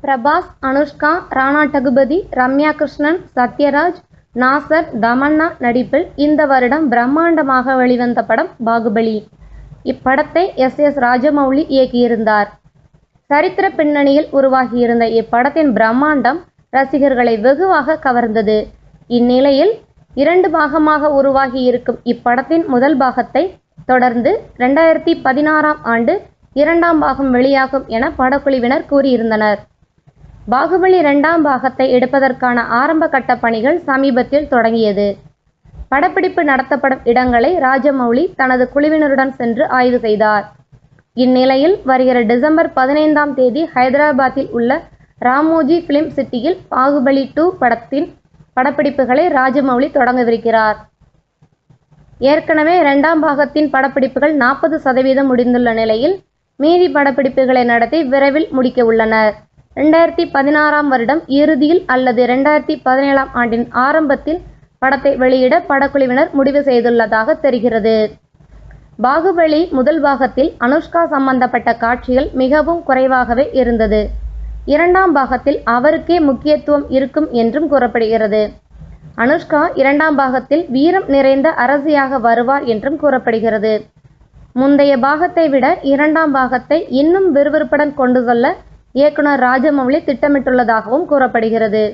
பிரபாஸ், அனுஷ்கா, ராணா டகுபதி, ரம்யா கிருஷ்ணன், சத்யராஜ், நாசர், தமன்னா நடிப்பில் இந்த வருடம் பிரம்மாண்டமாக வெளிவந்த படம் பாகுபலி. இப்படத்தை எஸ். ராஜமௌலி இயக்கியிருந்தார். சரித்திர பின்னணியில் உருவாகியிருந்த இப்படத்தின் பிரம்மாண்டம் ரசிகர்களை வெகுவாக கவர்ந்தது. இந்நிலையில் 2 பாகமாக உருவாகி இருக்கும் இப்படத்தின் முதல் பாகத்தை தொடர்ந்து 2016ஆம் ஆண்டு 2ஆம் பாகம் வெளியாகும் என படக்குழுவினர் கூறியிருந்தனர். பாகுபலி 2ஆம் பாகத்தை எடுப்பதற்கான ஆரம்ப கட்ட பணிகள் சமீபத்தில் தொடங்கியது. படப்பிடிப்பு நடத்தப்படும் இடங்களை ராஜமௌலி தனது குழுவினருடன் சென்று ஆய்வு செய்தார். இந்நிலையில் வருகிற டிசம்பர் 15ஆம் தேதி ஹைதராபாத்தில் உள்ள ராமோஜி பிலிம் சிட்டியில் பாகுபலி 2 படத்தின் படப்பிடிப்புகளை ராஜமௌலி தொடங்கவிருக்கிறார். ஏற்கனவே 2ஆம் பாகத்தின் படப்பிடிப்புகள் 40% முடிந்துள்ள நிலையில் மீதி படப்பிடிப்புகளை நடத்தி விரைவில் முடிக்க உள்ளனர். 2016ஆம் வருடம் இறுதியில் அல்லது 2017ஆம் ஆண்டின் ஆரம்பத்தில் படத்தை வெளியிட படக்குழுவினர் முடிவு செய்துள்ளதாக தெரிகிறது. பாகுபலி முதல் பாகத்தில் அனுஷ்கா சம்பந்தப்பட்ட காட்சிகள் மிகவும் குறைவாகவே இருந்தது. 2ஆம் பாகத்தில் அவருக்கே முக்கியத்துவம் இருக்கும் என்றும் கூறப்படுகிறது. அனுஷ்கா 2ஆம் பாகத்தில் வீரம் நிறைந்த அரசியாக வருவார் என்றும் கூறப்படுகிறது. முந்தைய பாகத்தை விட 2ஆம் பாகத்தை இன்னும் விறுவிறுப்புடன் கொண்டு செல்ல இயக்குனர் ராஜமௌலி திட்டமிட்டுள்ளதாகவும் கூறப்படுகிறது.